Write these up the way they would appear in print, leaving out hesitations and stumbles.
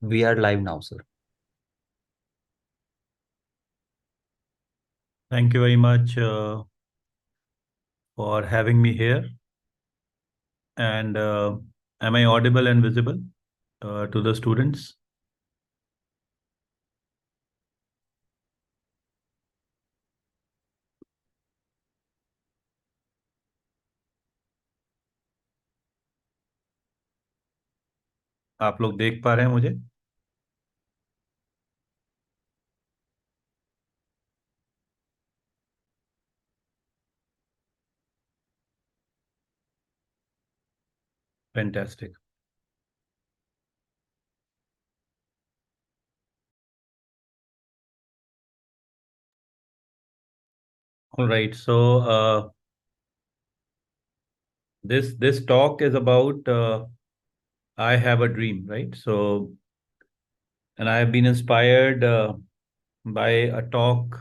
We are live now, sir. Thank you very much for having me here. And am I audible and visible to the students? आप लोग देख पा रहे हैं मुझे? Fantastic. All right. So this talk is about I have a dream, right? So, and I have been inspired by a talk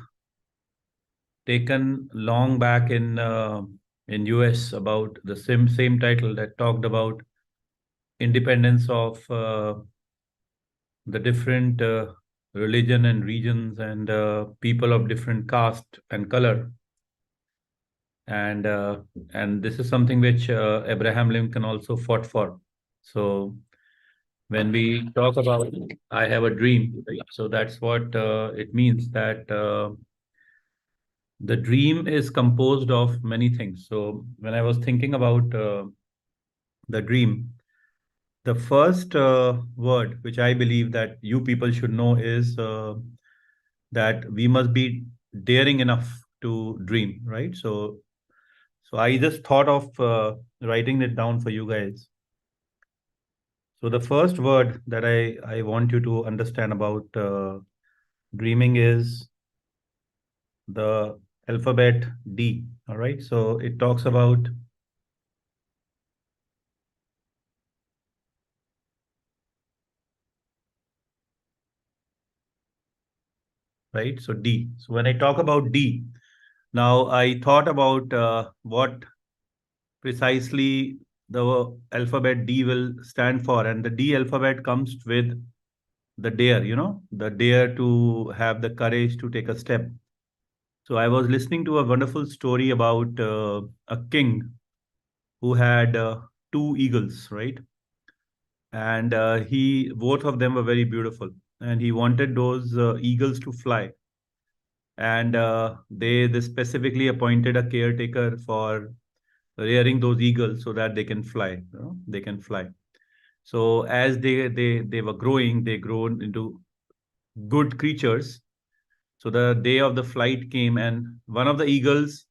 taken long back in US about the same title that talked about independence of the different religion and regions and people of different caste and color, and uh, and this is something which Abraham Lincoln also fought for. So when we talk about I have a dream, right? So that's what it means, that the dream is composed of many things. So when I was thinking about the dream, the first word which I believe that you people should know is that we must be daring enough to dream, right? So I just thought of writing it down for you guys. So the first word that I want you to understand about dreaming is the alphabet D. All right. So it talks about, right. So D. So when I talk about D, now I thought about what precisely the alphabet D will stand for, and the D alphabet comes with the dare, the dare to have the courage to take a step. So I was listening to a wonderful story about a king who had two eagles, right? And he both of them were very beautiful, and he wanted those eagles to fly. And they specifically appointed a caretaker for rearing those eagles so that they can fly. They can fly. So as they were growing, they grown into good creatures. So the day of the flight came, and one of the eagles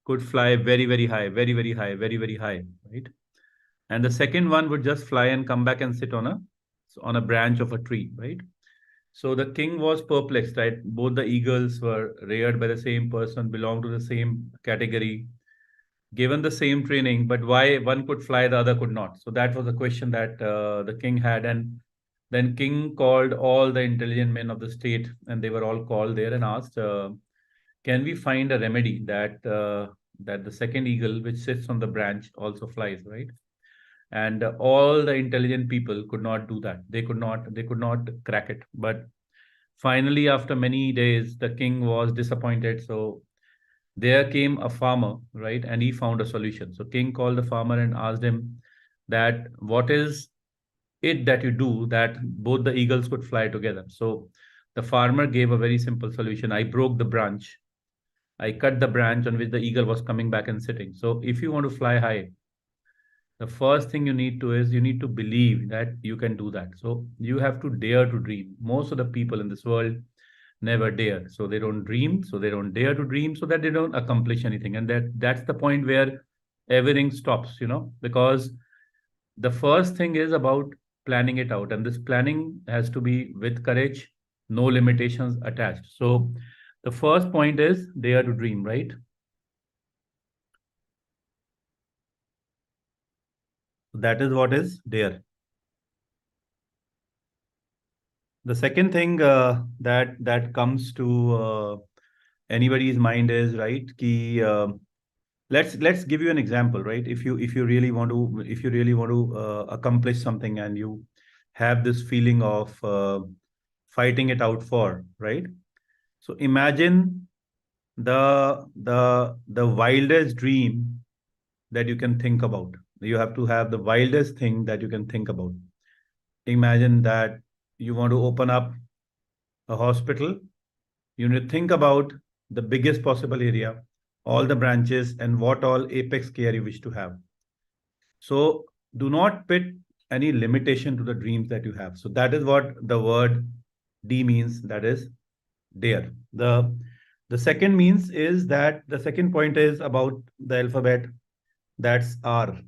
could fly very, very high, very, very high, very, very high, right? And the second one would just fly and come back and sit on a branch of a tree, right? So the king was perplexed, right? Both the eagles were reared by the same person, belonged to the same category, given the same training, but why one could fly, the other could not? So that was the question that the king had, and then king called all the intelligent men of the state, and they were all called there and asked, can we find a remedy that the second eagle, which sits on the branch, also flies, right? And all the intelligent people could not do that. They could not crack it. But finally, after many days, the king was disappointed. So there came a farmer, right? And he found a solution. So king called the farmer and asked him that what is it that you do that both the eagles could fly together? So the farmer gave a very simple solution. I broke the branch. I cut the branch on which the eagle was coming back and sitting. So if you want to fly high, the first thing you need to is you need to believe that you can do that. So you have to dare to dream. Most of the people in this world never dare. So they don't dream, so they don't dare to dream, so that they don't accomplish anything. And that's the point where everything stops, because the first thing is about planning it out. And this planning has to be with courage, no limitations attached. So the first point is dare to dream, right? That is what is dare. The second thing that comes to anybody's mind is, right, ki, let's give you an example, right? If you really want to accomplish something, and you have this feeling of fighting it out for, right? So imagine the wildest dream that you can think about. You have to have the wildest thing that you can think about. Imagine that you want to open up a hospital. You need to think about the biggest possible area, all the branches, and what all apex care you wish to have. So do not put any limitation to the dreams that you have. So that is what the word D means. That is dare. The second means is that the second point is about the alphabet. That's R.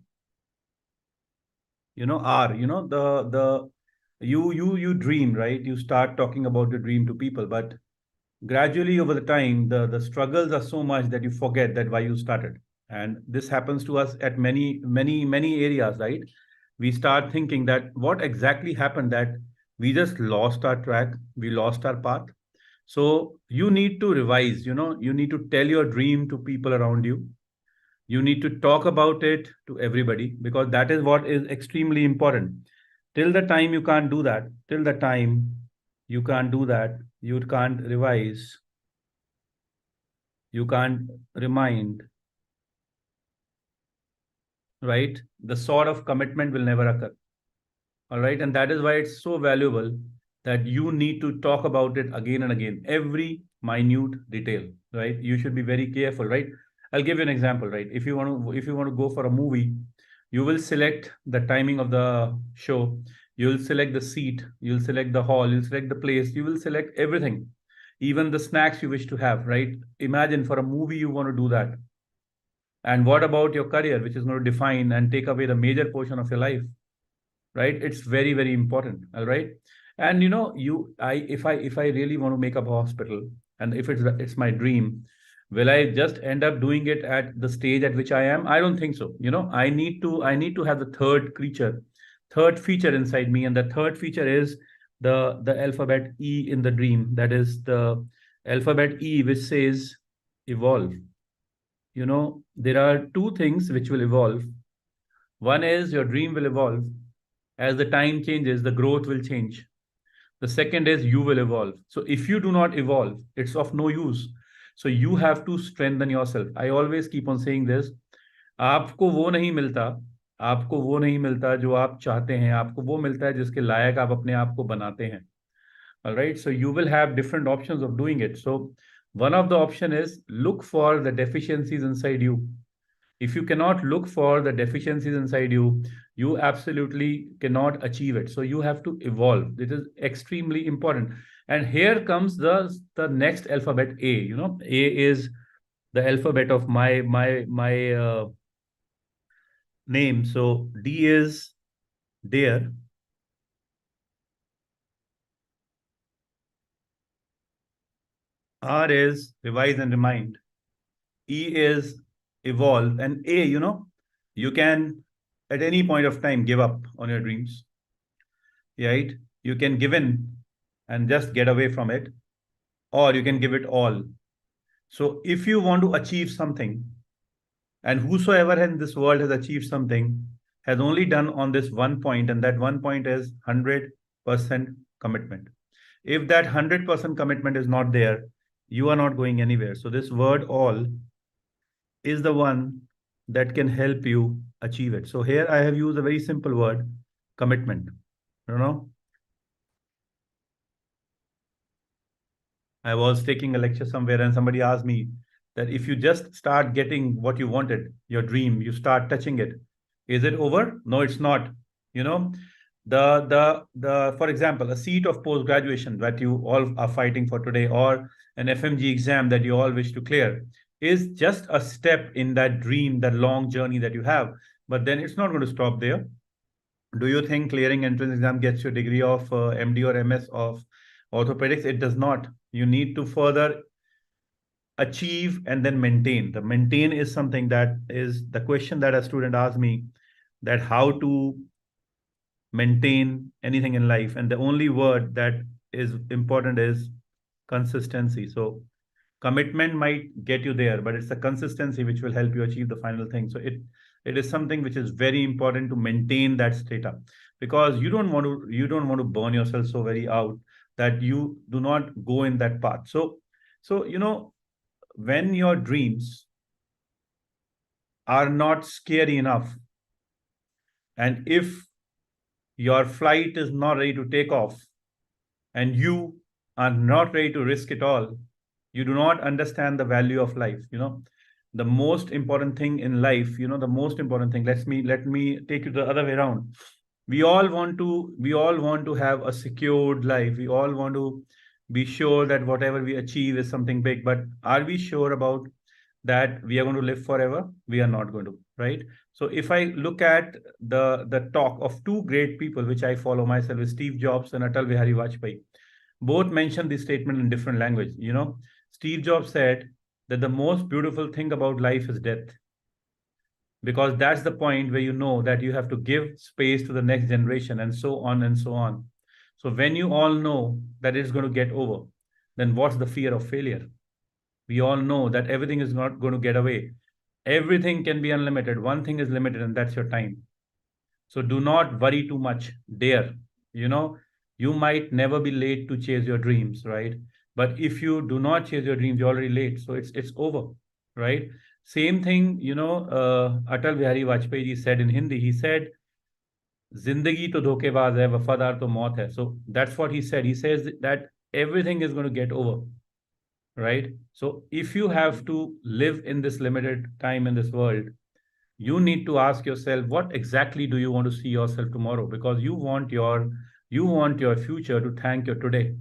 R. You dream, right? You start talking about your dream to people, but gradually over the time, the struggles are so much that you forget that why you started. And this happens to us at many areas, right? We start thinking that what exactly happened, that we just lost our track, we lost our path. So you need to revise, you need to tell your dream to people around you. You need to talk about it to everybody, because that is what is extremely important. Till the time you can't do that, till the time you can't do that, you can't revise, you can't remind, right? The sort of commitment will never occur. All right. And that is why it's so valuable that you need to talk about it again and again, every minute detail, right? You should be very careful, right? I'll give you an example, right? If you want to go for a movie, you will select the timing of the show, you'll select the seat, you'll select the hall, you'll select the place, you will select everything, even the snacks you wish to have, right? Imagine for a movie you want to do that. And what about your career, which is going to define and take away the major portion of your life, right? It's very important. All right. And you I if I really want to make up a hospital, and if it's my dream, will I just end up doing it at the stage at which I am? I don't think so. I need to have the third feature inside me, and the third feature is the alphabet E in the dream. That is the alphabet E, which says evolve. There are two things which will evolve. One is your dream will evolve. As the time changes, the growth will change. The second is you will evolve. So if you do not evolve, it's of no use. So you have to strengthen yourself. I always keep on saying this. आपको वो नहीं मिलता आपको वो नहीं मिलता जो आप चाहते हैं. आपको वो मिलता है जिसके लायक आप अपने आप को बनाते हैं. All right. So you will have different options of doing it. So one of the option is look for the deficiencies inside you. If you cannot look for the deficiencies inside you, you absolutely cannot achieve it. So you have to evolve. It is extremely important. And here comes the next alphabet, A. A is the alphabet of my name. So D is dare. R is revise and remind. E is evolve. And A, you can at any point of time give up on your dreams, right? You can give in and just get away from it, or you can give it all. So if you want to achieve something, and whosoever in this world has achieved something has only done on this one point, and that one point is 100% commitment. If that 100% commitment is not there, you are not going anywhere. So this word all is the one that can help you achieve it. So here I have used a very simple word, commitment. You know, I was taking a lecture somewhere and somebody asked me that if you just start getting what you wanted, your dream, you start touching it, is it over? No, it's not. You know, the for example, a seat of post graduation that you all are fighting for today, or an FMG exam that you all wish to clear, is just a step in that dream, that long journey that you have. But then it's not going to stop there. Do you think clearing entrance exam gets you a degree of MD or MS of orthopedics? It does not. You need to further achieve and then maintain. The maintain is something that is the question that a student asked me, that how to maintain anything in life. And the only word that is important is consistency. So commitment might get you there, but it's the consistency which will help you achieve the final thing. So It is something which is very important to maintain that strata, because you don't want to burn yourself so very out that you do not go in that path. So when your dreams are not scary enough, and if your flight is not ready to take off, and you are not ready to risk it all, you do not understand the value of life. The most important thing in life, the most important thing, let me take you the other way around. We all want to have a secured life. We all want to be sure that whatever we achieve is something big, but are we sure about that we are going to live forever? We are not going to, right? So if I look at the talk of two great people which I follow myself, is Steve Jobs and Atal Bihari Vajpayee. Both mention this statement in different language. Steve Jobs said that the most beautiful thing about life is death, because that's the point where you know that you have to give space to the next generation, and so on and so on. So when you all know that it's going to get over, then what's the fear of failure? We all know that everything is not going to get away. Everything can be unlimited. One thing is limited, and that's your time. So do not worry too much. Dare. You know, you might never be late to chase your dreams, right? But if you do not chase your dreams, you're already late. So it's over, right? Same thing, Atal Bihari Vajpayee ji said in Hindi. He said, "Zindagi to धोखेबाज hai, वफादार to मौत hai." So that's what he said. He says that everything is going to get over, right? So if you have to live in this limited time in this world, you need to ask yourself, what exactly do you want to see yourself tomorrow? Because you want your future to thank your today.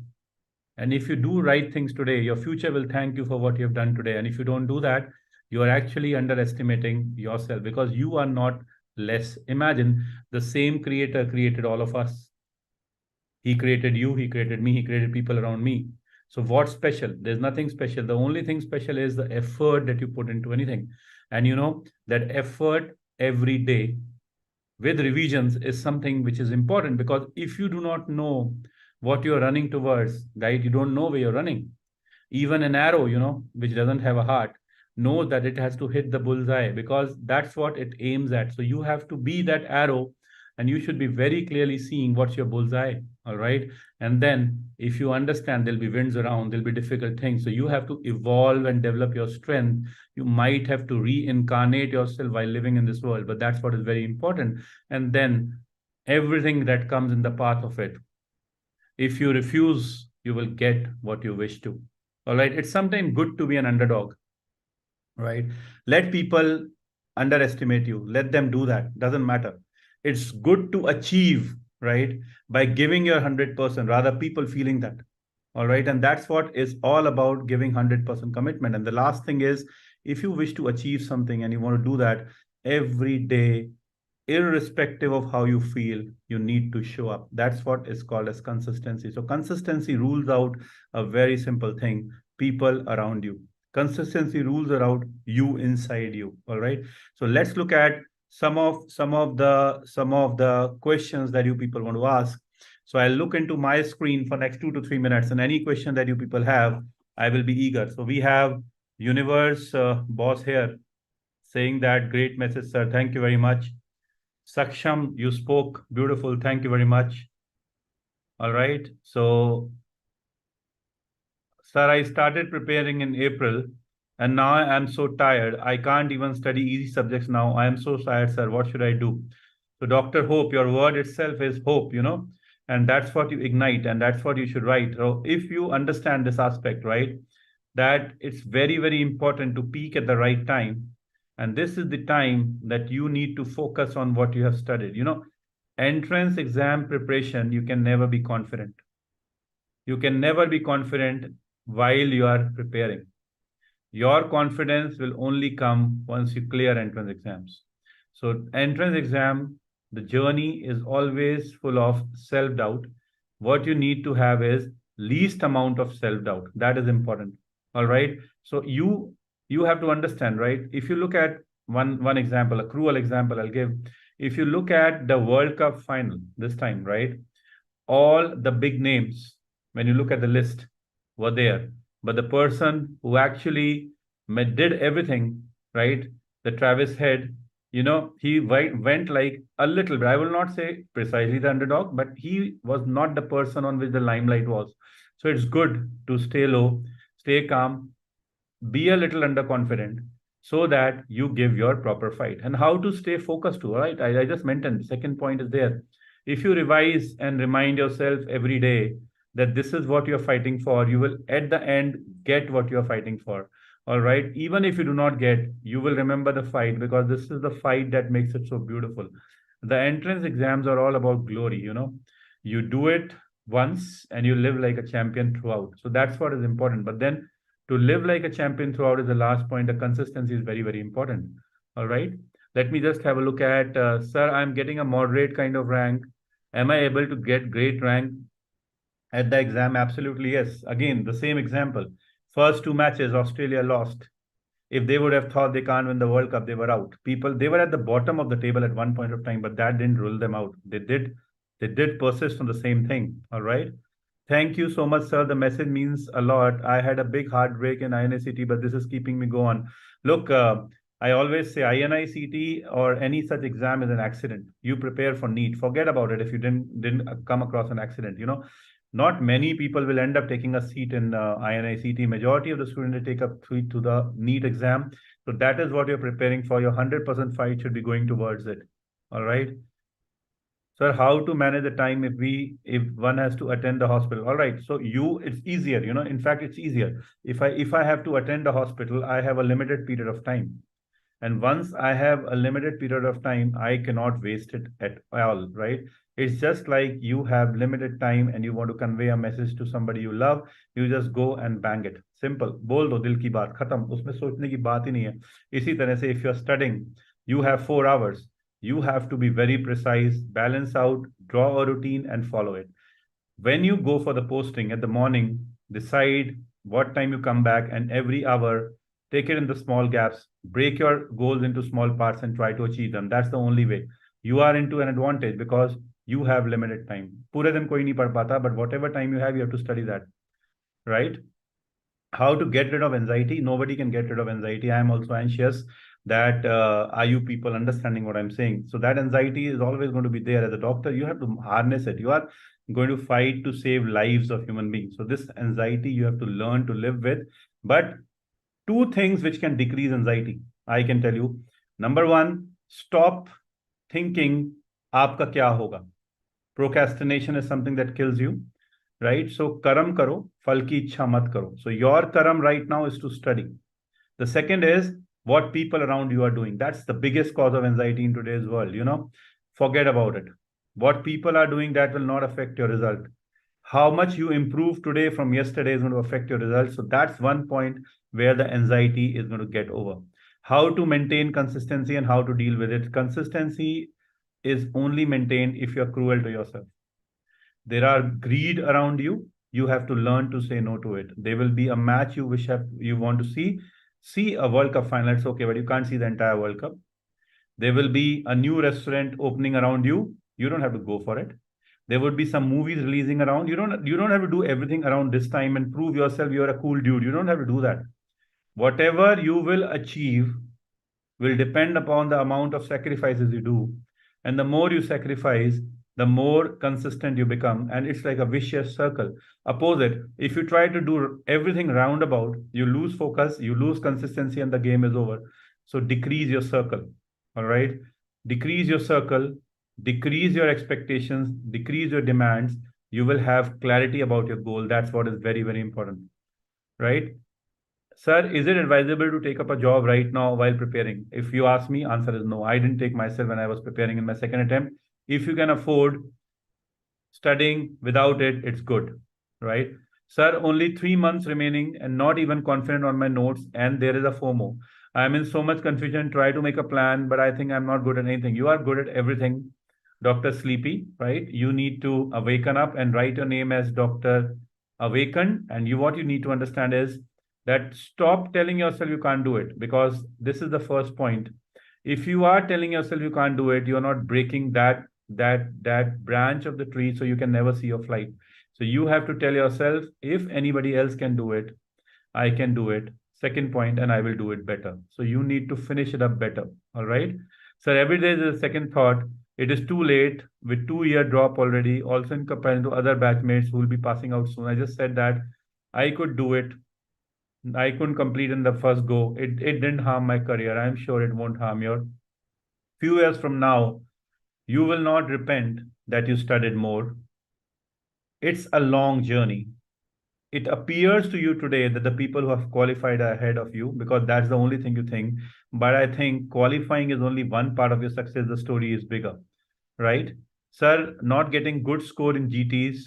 And if you do right things today, your future will thank you for what you have done today. And if you don't do that, you are actually underestimating yourself, because you are not less. Imagine, the same creator created all of us. He created you, he created me, he created people around me. So what's special? There's nothing special. The only thing special is the effort that you put into anything. And that effort every day with revisions is something which is important, because if you do not know what you're running towards, right, you don't know where you're running. Even an arrow, which doesn't have a heart, knows that it has to hit the bullseye, because that's what it aims at. So you have to be that arrow, and you should be very clearly seeing what's your bullseye. All right. And then if you understand there'll be winds around, there'll be difficult things. So you have to evolve and develop your strength. You might have to reincarnate yourself while living in this world, but that's what is very important. And then everything that comes in the path of it, if you refuse, you will get what you wish to. All right. It's sometimes good to be an underdog, right? Let people underestimate you. Let them do that. Doesn't matter. It's good to achieve, right? By giving your 100%, rather people feeling that. All right. And that's what is all about, giving 100% commitment. And the last thing is, if you wish to achieve something and you want to do that every day, irrespective of how you feel, you need to show up. That's what is called as consistency. So consistency rules out a very simple thing: people around you. Consistency rules around you, inside you. All right. So let's look at some of the questions that you people want to ask. So I'll look into my screen for next 2 to 3 minutes, and any question that you people have, I will be eager. So we have Universe Boss here saying that great message, sir. Thank you very much. Saksham, you spoke beautiful. Thank you very much. All right. So, sir, I started preparing in April, and now I am so tired. I can't even study easy subjects now. I am so tired, sir. What should I do? So, Dr. Hope, your word itself is hope, and that's what you ignite, and that's what you should write. So, if you understand this aspect, right, that it's very, very important to peak at the right time. And this is the time that you need to focus on what you have studied. Entrance exam preparation, you can never be confident. You can never be confident while you are preparing. Your confidence will only come once you clear entrance exams. So, entrance exam, the journey is always full of self-doubt. What you need to have is least amount of self-doubt. That is important. All right. So you have to understand, right? If you look at one example, a cruel example I'll give. If you look at the World Cup final this time, right? All the big names, when you look at the list, were there. But the person who actually did everything, right? The Travis Head, he went like a little bit. I will not say precisely the underdog, but he was not the person on which the limelight was. So it's good to stay low, stay calm, be a little underconfident so that you give your proper fight. And how to stay focused too, right? I just mentioned the second point is there. If you revise and remind yourself every day that this is what you're fighting for, you will at the end get what you're fighting for. All right. Even if you do not get, you will remember the fight, because this is the fight that makes it so beautiful. The entrance exams are all about glory. You do it once and you live like a champion throughout. So that's what is important. But then to live like a champion throughout is the last point. The consistency is very, very important. All right. Let me just have a look at, sir, I'm getting a moderate kind of rank. Am I able to get great rank at the exam? Absolutely, yes. Again, the same example. First two matches, Australia lost. If they would have thought they can't win the World Cup, they were out. They were at the bottom of the table at one point of time, but that didn't rule them out. They did persist on the same thing. All right. Thank you so much, sir. The message means a lot. I had a big heartbreak in INICT, but this is keeping me going. Look, I always say INICT or any such exam is an accident. You prepare for NEET. Forget about it if you didn't come across an accident. Not many people will end up taking a seat in INICT. Majority of the students take a seat to the NEET exam. So that is what you're preparing for. Your 100% fight should be going towards it. All right. Sir, how to manage the time if one has to attend the hospital? All right. So it's easier. In fact, it's easier. If I have to attend the hospital, I have a limited period of time. And once I have a limited period of time, I cannot waste it at all, right? It's just like you have limited time and you want to convey a message to somebody you love, you just go and bang it. Simple. बोल दो दिल की बात खत्म उसमें सोचने की बात ही नहीं है इसी तरह से if you're studying, you have 4 hours. You have to be very precise, balance out, draw a routine and follow it. When you go for the posting at the morning, decide what time you come back, and every hour take it in the small gaps, break your goals into small parts and try to achieve them. That's the only way. You are into an advantage because you have limited time. पूरे दिन कोई नहीं पढ़ पाता, but whatever time you have, you have to study that, right? How to get rid of anxiety? Nobody can get rid of anxiety. I am also anxious. That are you people understanding what I'm saying? So that anxiety is always going to be there. As a doctor, you have to harness it. You are going to fight to save lives of human beings. So this anxiety you have to learn to live with. But two things which can decrease anxiety, I can tell you. Number one, stop thinking aapka kya hoga. Procrastination is something that kills you, right? So karam karo, fal ki ichha mat karo. So your karam right now is to study. The second is what people around you are doing. That's the biggest cause of anxiety in today's world. Forget about it. What people are doing, that will not affect your result. How much you improve today from yesterday is going to affect your results. So that's one point where the anxiety is going to get over. How to maintain consistency and how to deal with it. Consistency is only maintained if you're cruel to yourself. There are greed around you. You have to learn to say no to it. There will be a match you want to see a World Cup final. It's okay, but you can't see the entire World Cup. There will be a new restaurant opening around you. You don't have to go for it. There would be some movies releasing around. You don't have to do everything around this time and prove yourself you're a cool dude. You don't have to do that. Whatever you will achieve will depend upon the amount of sacrifices you do. And the more you sacrifice, the more consistent you become. And it's like a vicious circle. Opposite, if you try to do everything roundabout, you lose focus, you lose consistency, and the game is over. So decrease your circle. All right. Decrease your circle, decrease your expectations, decrease your demands. You will have clarity about your goal. That's what is very, very important. Right? Sir, is it advisable to take up a job right now while preparing? If you ask me, answer is no. I didn't take myself when I was preparing in my second attempt. If you can afford studying without it, it's good, right? Sir, only 3 months remaining and not even confident on my notes, and there is a FOMO. I'm in so much confusion, try to make a plan, but I think I'm not good at anything. You are good at everything, Dr. Sleepy, right? You need to awaken up and write your name as Dr. Awakened. And what you need to understand is that stop telling yourself you can't do it, because this is the first point. If you are telling yourself you can't do it, you're not breaking that branch of the tree, so you can never see your flight. So you have to tell yourself, if anybody else can do it, I can do it. Second point, and I will do it better. So you need to finish it up better. All right. Sir, every day there's a second thought. It is too late with 2 year drop already, also in comparison to other batchmates who will be passing out soon. I just said that I could do it. I couldn't complete in the first go. It didn't harm my career. I'm sure it won't harm your. Few years from now, you will not repent that you studied more. It's a long journey. It appears to you today that the people who have qualified are ahead of you because that's the only thing you think. But I think qualifying is only one part of your success. The story is bigger, right? Sir, not getting good score in GTs,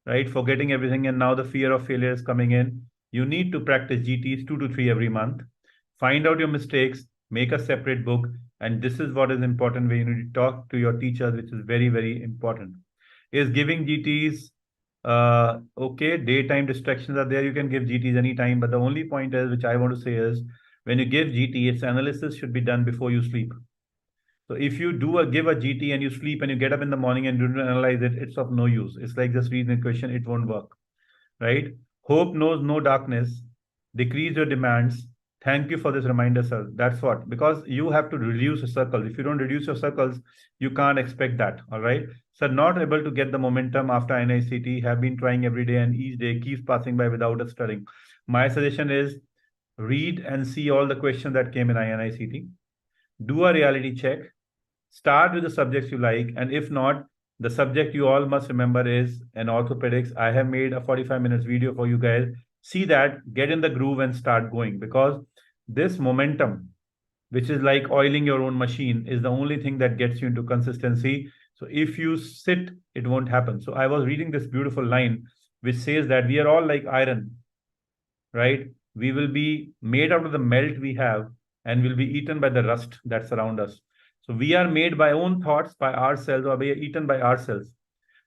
right? Forgetting everything, and now the fear of failure is coming in. You need to practice GTs 2 to 3 every month. Find out your mistakes, make a separate book, and this is what is important when you need to talk to your teachers, which is very, very important. Is giving GTs okay, daytime distractions are there. You can give GTs anytime, but the only point is, which I want to say is, when you give GT, its analysis should be done before you sleep. So if you give a GT and you sleep and you get up in the morning and you don't analyze it, it's of no use. It's like just reading a question, it won't work, right? Hope knows no darkness. Decrease your demands. Thank you for this reminder, sir. That's what, because you have to reduce your circles. If you don't reduce your circles, you can't expect that. All right. So not able to get the momentum after NICT, have been trying every day and each day keeps passing by without a studying. My suggestion is read and see all the questions that came in NICT. Do a reality check. Start with the subjects you like, and if not, the subject you all must remember is an orthopedics. I have made a 45 minutes video for you guys. See that, get in the groove and start going, because this momentum, which is like oiling your own machine, is the only thing that gets you into consistency. So if you sit, it won't happen. So I was reading this beautiful line which says that we are all like iron, right? We will be made out of the melt we have and will be eaten by the rust that surround us. So we are made by own thoughts, by ourselves, or we are eaten by ourselves,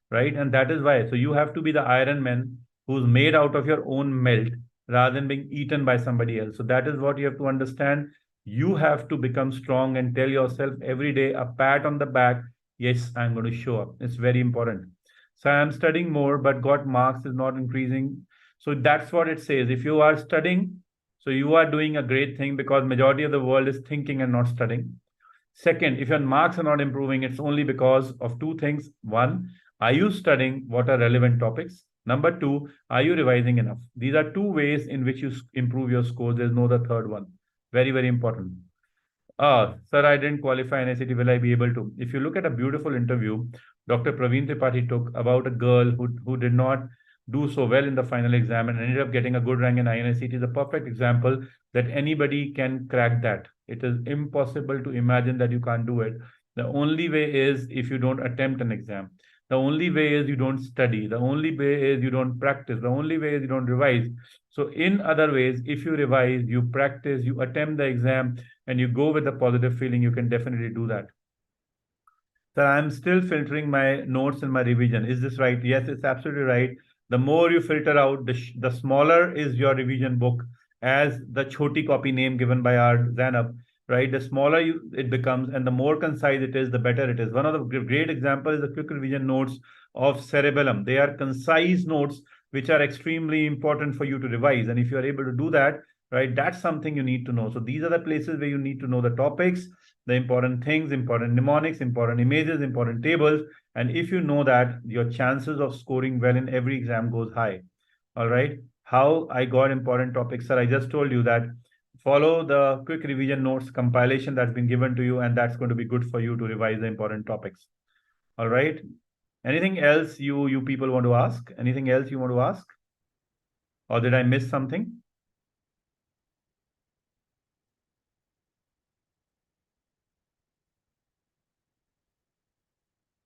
right? And that is why. So you have to be the Iron Man who's made out of your own melt rather than being eaten by somebody else. So that is what you have to understand. You have to become strong and tell yourself every day a pat on the back. Yes, I'm going to show up. It's very important. So I'm studying more, but got marks is not increasing. So that's what it says. If you are studying, so you are doing a great thing, because majority of the world is thinking and not studying. Second, if your marks are not improving, it's only because of two things. One, are you studying what are relevant topics? Number two, are you revising enough? These are two ways in which you improve your scores. There's no the third one. Very, very important. Sir, I didn't qualify NICT. Will I be able to? If you look at a beautiful interview Dr. Praveen Tripathi took about a girl who did not do so well in the final exam and ended up getting a good rank in INICT, is a perfect example that anybody can crack that. It is impossible to imagine that you can't do it. The only way is if you don't attempt an exam. The only way is you don't study. The only way is you don't practice. The only way is you don't revise. So in other ways, if you revise, you practice, you attempt the exam, and you go with a positive feeling, you can definitely do that. Sir, I'm still filtering my notes in my revision. Is this right? Yes, it's absolutely right. The more you filter out, the smaller is your revision book, as the choti copy name given by our Zainab, right? The smaller it becomes and the more concise it is, the better it is. One of the great examples is the quick revision notes of cerebellum. They are concise notes which are extremely important for you to revise. And if you are able to do that, right, that's something you need to know. So these are the places where you need to know the topics, the important things, important mnemonics, important images, important tables. And if you know that, your chances of scoring well in every exam goes high. All right. How I got important topics, sir. I just told you that follow the quick revision notes compilation that's been given to you, and that's going to be good for you to revise the important topics. All right. Anything else you people want to ask? Anything else you want to ask? Or did I miss something?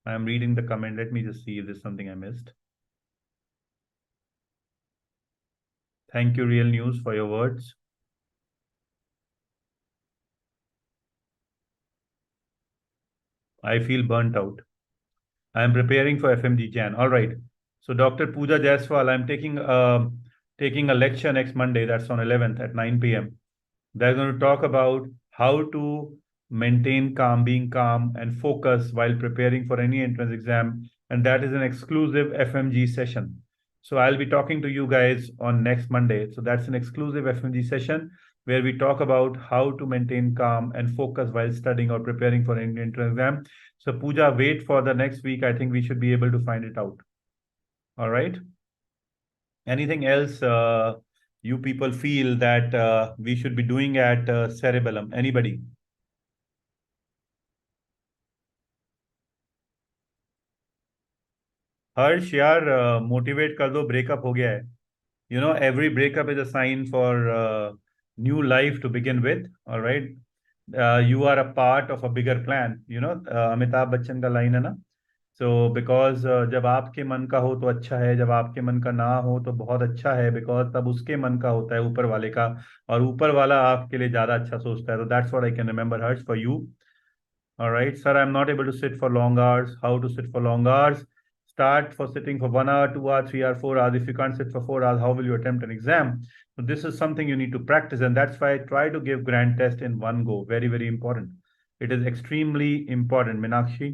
I'm reading the comment. Let me just see if there's something I missed. Thank you, Real News, for your words. I feel burnt out. I am preparing for FMG Jan. All right. So Dr. Pooja Jaiswal, I'm taking a lecture next Monday. That's on 11th at 9 p.m. They're going to talk about how to maintain calm, being calm and focus while preparing for any entrance exam. And that is an exclusive FMG session. So I'll be talking to you guys on next Monday. So that's an exclusive FMG session. where we talk about how to maintain calm and focus while studying or preparing for an entrance exam. So Pooja, wait for the next week. I think we should be able to find it out. All right. Anything else you people feel that we should be doing at Cerebellum? Anybody? हर्ष यार motivate कर दो breakup हो गया है every breakup is a sign for new life to begin with. All right. You are a part of a bigger plan. Amitabh Bachchan का line है ना. So because जब आपके मन का हो तो अच्छा है, जब आपके मन का ना हो तो बहुत अच्छा है, बिकॉज तब उसके मन का होता है ऊपर वाले का, और ऊपर वाला आपके लिए ज्यादा अच्छा सोचता है. तो that's what I can remember Harsh for you. All right, sir, I'm not able to sit for long hours. How to sit for long hours? Start for sitting for 1 hour, 2 hours, 3 hours, 4 hours. If you can't sit for 4 hours, how will you attempt an exam? So this is something you need to practice, and that's why I try to give grand test in one go. Very, very important. It is extremely important, Minakshi.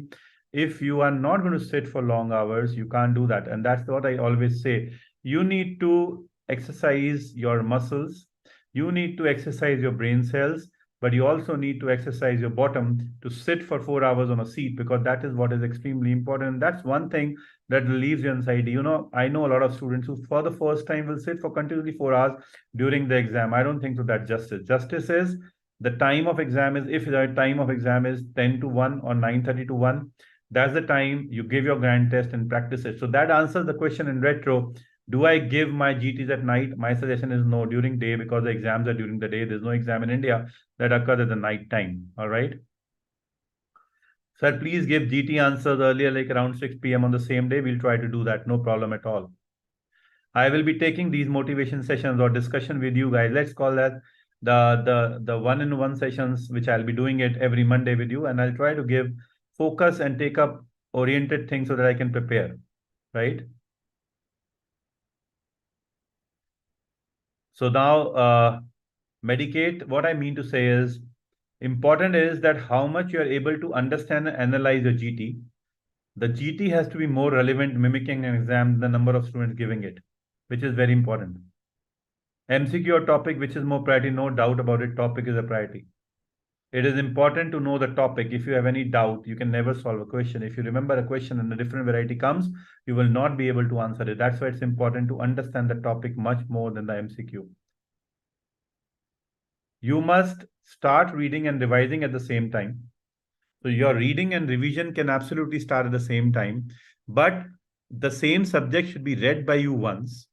If you are not going to sit for long hours, you can't do that. And that's what I always say. You need to exercise your muscles. You need to exercise your brain cells, but you also need to exercise your bottom to sit for 4 hours on a seat, because that is what is extremely important. And that's one thing that relieves your anxiety. I know a lot of students who for the first time will sit for continuously 4 hours during the exam. I don't think so that justice. Justice is the time of exam is, if the time of exam is 10 to 1 or 9:30 to 1, that's the time you give your grand test and practice it. So that answers the question in retro. Do I give my GTs at night? My suggestion is no, during day, because the exams are during the day. There's no exam in India that occurs at the night time. All right. Sir, please give GT answers earlier, like around 6 p.m. on the same day. We'll try to do that. No problem at all. I will be taking these motivation sessions or discussion with you guys. Let's call that the one-in-one sessions, which I'll be doing it every Monday with you, and I'll try to give focus and take up oriented things so that I can prepare. Right. So now, medicate, what I mean to say is, important is that how much you are able to understand and analyze your GT. The GT has to be more relevant, mimicking an exam, than the number of students giving it, which is very important. MCQ or topic, which is more priority, no doubt about it, topic is a priority. It is important to know the topic. If you have any doubt, you can never solve a question. If you remember a question and a different variety comes, you will not be able to answer it. That's why it's important to understand the topic much more than the MCQ. You must start reading and revising at the same time. So your reading and revision can absolutely start at the same time, but the same subject should be read by you once,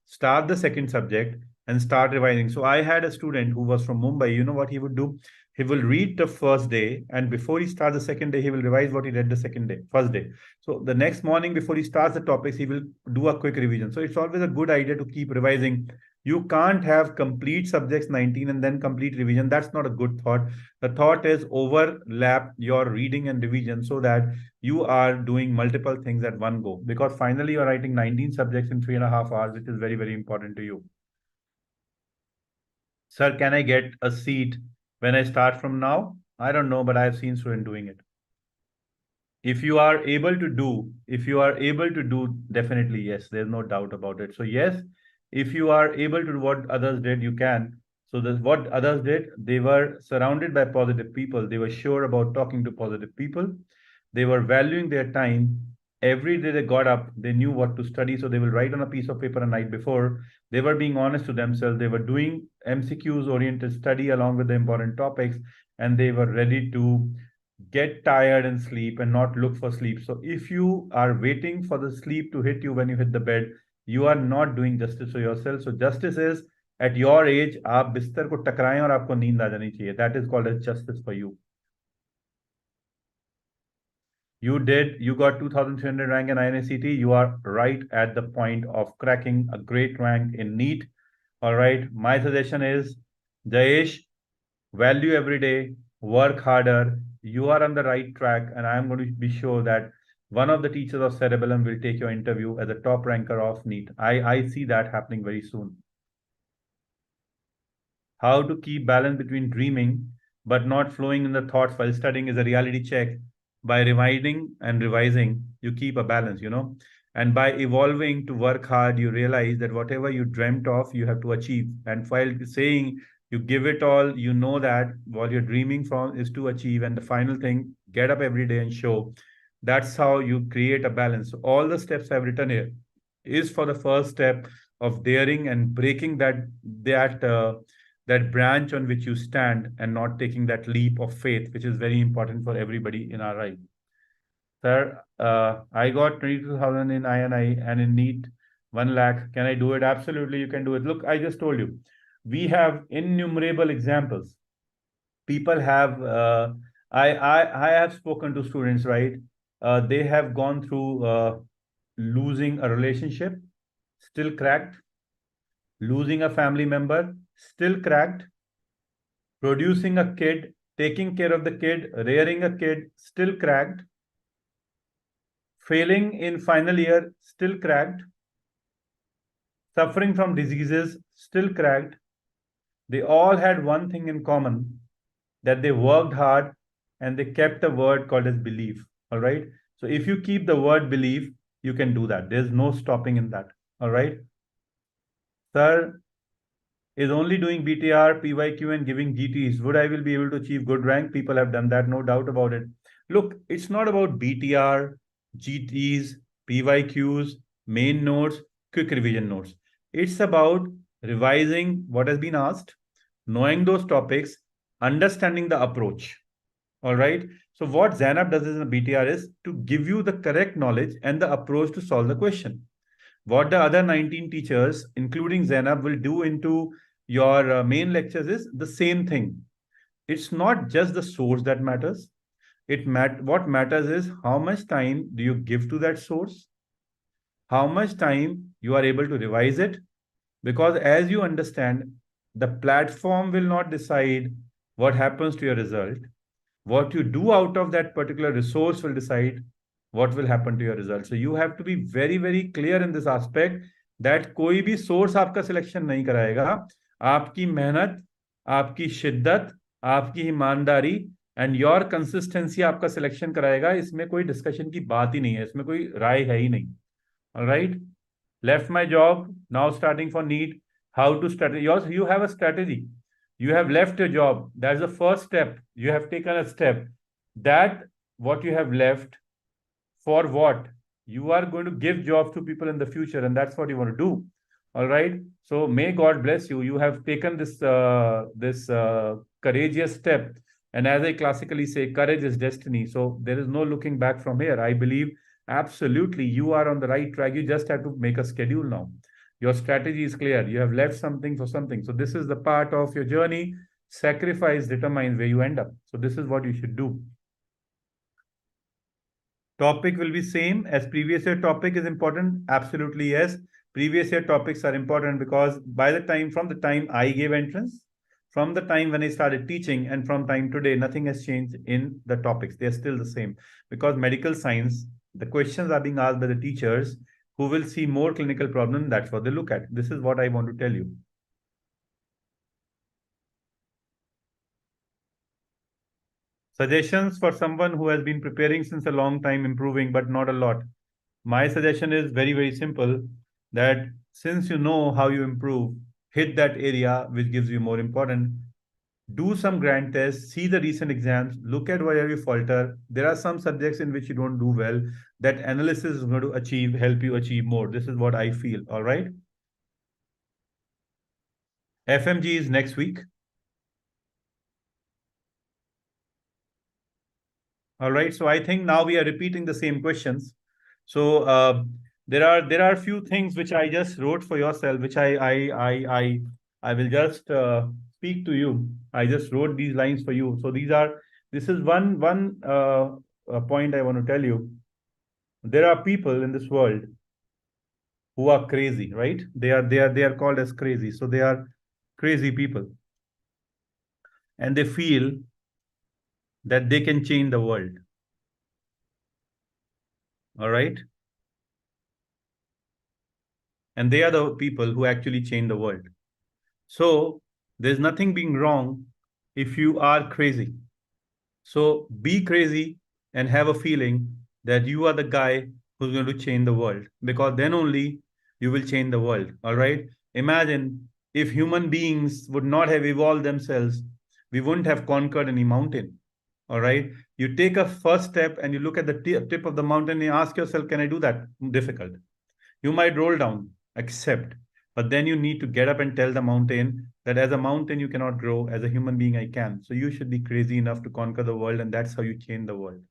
start the second subject, and start revising. So I had a student who was from Mumbai. You know what he would do? He will read the first day, and before he starts the second day, he will revise what he read the second day, first day. So the next morning, before he starts the topics, he will do a quick revision. So it's always a good idea to keep revising. You can't have complete subjects 19 and then complete revision. That's not a good thought. The thought is overlap your reading and revision so that you are doing multiple things at one go, because finally you're writing 19 subjects in 3.5 hours, which is very, very important to you. Sir, can I get a seat when I start from now? I don't know, but I have seen students doing it. If you are able to do, definitely yes, there's no doubt about it. So yes, if you are able to do what others did, you can. So this what others did, they were surrounded by positive people. They were sure about talking to positive people. They were valuing their time. Every day they got up, they knew what to study. So they will write on a piece of paper a night before. They were being honest to themselves. They were doing MCQs oriented study along with the important topics, and they were ready to get tired and sleep and not look for sleep. So if you are waiting for the sleep to hit you when you hit the bed, you are not doing justice to yourself. So justice is at your age, आप बिस्तर को टकराएं और आपको नींद आ जानी चाहिए. That is called as justice for you. You got 2300 rank in INACT. You are right at the point of cracking a great rank in NEET. All right. My suggestion is, Jayesh, value every day, work harder. You are on the right track, and I am going to be sure that one of the teachers of Cerebellum will take your interview as a top ranker of NEET. I see that happening very soon. How to keep balance between dreaming but not flowing in the thoughts while studying is a reality check. By rewinding and revising, you keep a balance. And by evolving to work hard, you realize that whatever you dreamt of, you have to achieve. And while saying You give it all. You know that what you're dreaming from is to achieve. And the final thing, get up every day and show. That's how you create a balance. So all the steps I've written here is for the first step of daring and breaking that branch on which you stand and not taking that leap of faith, which is very important for everybody in our life. Sir, I got 22,000 in INI and in NEET 1 lakh. Can I do it? Absolutely, you can do it. Look, I just told you. We have innumerable examples. People have, I have spoken to students, right? They have gone through losing a relationship, still cracked, losing a family member, still cracked, producing a kid, taking care of the kid, rearing a kid, still cracked, failing in final year, still cracked, suffering from diseases, still cracked. They all had one thing in common, that they worked hard and they kept a word called as belief. All right. So if you keep the word belief, you can do that. There's no stopping in that. All right. Sir, is only doing BTR, PYQ, and giving GTs. Would I will be able to achieve good rank? People have done that, no doubt about it. Look, it's not about BTR, GTs, PYQs, main notes, quick revision notes. It's about revising what has been asked, knowing those topics, understanding the approach. All right. So what Zainab does in the BTR is to give you the correct knowledge and the approach to solve the question. What the other 19 teachers, including Zainab, will do into your main lectures is the same thing. It's not just the source that matters. What matters is how much time do you give to that source, how much time you are able to revise it, because as you understand, the platform will not decide what happens to your result. What you do out of that particular resource will decide what will happen to your result. So you have to be very, very clear in this aspect that कोई भी source आपका selection नहीं कराएगा. आपकी मेहनत, आपकी शिद्दत, आपकी ईमानदारी एंड योर कंसिस्टेंसी आपका सिलेक्शन कराएगा. इसमें कोई डिस्कशन की बात ही नहीं है, इसमें कोई राय है ही नहीं. Alright. Left my job, now starting for NEET. How to study? You have a strategy. You have left your job. That's the first step. You have taken a step. That what you have left, for what? You are going to give jobs to people in the future, and that's what you want to do. All right. So may God bless you. You have taken this courageous step. And as I classically say, courage is destiny. So there is no looking back from here. I believe absolutely you are on the right track. You just have to make a schedule now. Your strategy is clear. You have left something for something. So this is the part of your journey. Sacrifice determines where you end up. So this is what you should do. Topic will be same as previous year. Topic is important. Absolutely yes. Previous year topics are important because from the time I gave entrance, from the time when I started teaching, and from time today, nothing has changed in the topics. They're still the same because medical science, the questions are being asked by the teachers who will see more clinical problem. That's what they look at. This is what I want to tell you. Suggestions for someone who has been preparing since a long time, improving, but not a lot. My suggestion is very, very simple, that since you know how you improve, hit that area which gives you more important. Do some grand tests, see the recent exams, look at where you falter. There are some subjects in which you don't do well. That analysis is going to help you achieve more. This is what I feel. All right. FMG is next week. All right. So I think now we are repeating the same questions. So there are a few things which I just wrote for yourself, which I will just speak to you. I just wrote these lines for you. So this is one point I want to tell you. There are people in this world who are crazy, right? They are called as crazy. So they are crazy people, and they feel that they can change the world. All right. And they are the people who actually change the world. So there's nothing being wrong if you are crazy. So be crazy and have a feeling that you are the guy who's going to change the world, because then only you will change the world. All right. Imagine if human beings would not have evolved themselves, we wouldn't have conquered any mountain. All right. You take a first step and you look at the tip of the mountain and you ask yourself, can I do that? Difficult. You might roll down, accept, but then you need to get up and tell the mountain that as a mountain you cannot grow, as a human being I can. So you should be crazy enough to conquer the world, and that's how you change the world.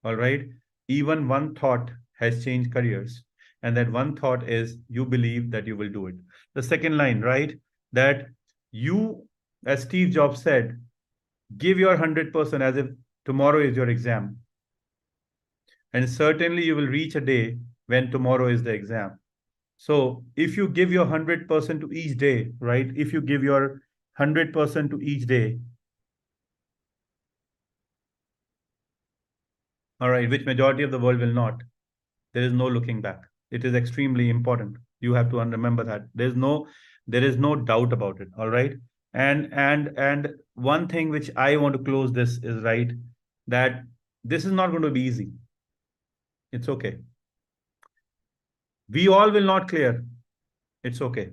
All right. Even one thought has changed careers. And that one thought is you believe that you will do it. The second line, right? That you, as Steve Jobs said, give your 100% as if tomorrow is your exam. And certainly you will reach a day when tomorrow is the exam. So if you give your 100% to each day, right? If you give your 100% to each day, all right, which majority of the world will not, there is no looking back. It is extremely important. You have to remember that. There is no doubt about it. All right. And one thing which I want to close this is right, that this is not going to be easy. It's okay. We all will not clear. It's okay.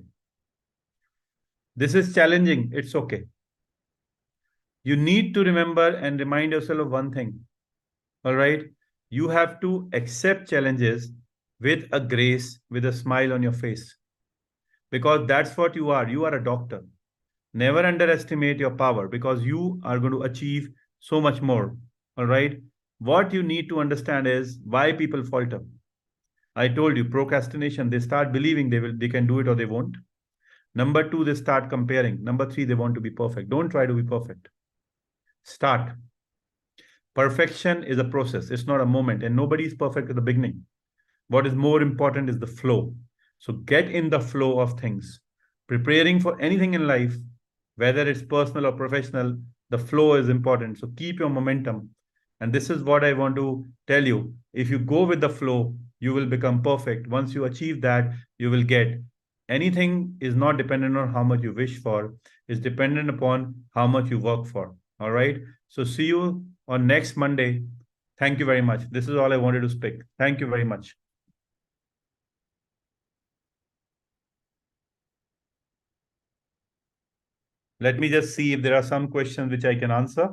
This is challenging. It's okay. You need to remember and remind yourself of one thing. All right. You have to accept challenges with a grace, with a smile on your face, because that's what you are. You are a doctor. Never underestimate your power, because you are going to achieve so much more. All right. What you need to understand is why people falter. I told you, procrastination, they start believing they can do it or they won't. Number two, they start comparing. Number three, they want to be perfect. Don't try to be perfect. Start. Perfection is a process, it's not a moment, and nobody is perfect at the beginning. What is more important is the flow. So get in the flow of things. Preparing for anything in life, whether it's personal or professional, the flow is important. So keep your momentum. And this is what I want to tell you. If you go with the flow, you will become perfect. Once you achieve that, you will get. Anything is not dependent on how much you wish for, it's dependent upon how much you work for. All right. So see you on next Monday. Thank you very much. This is all I wanted to speak. Thank you very much. Let me just see if there are some questions which I can answer.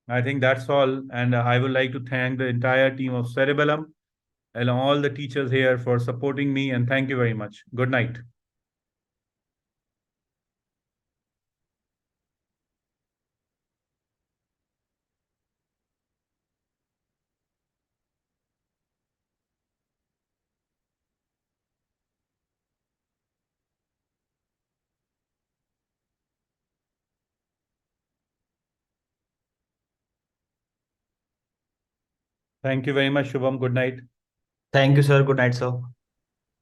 I think that's all. And I would like to thank the entire team of Cerebellum and all the teachers here for supporting me. And thank you very much. Good night. Thank you very much, Shubham. Good night. Thank you, sir. Good night, sir.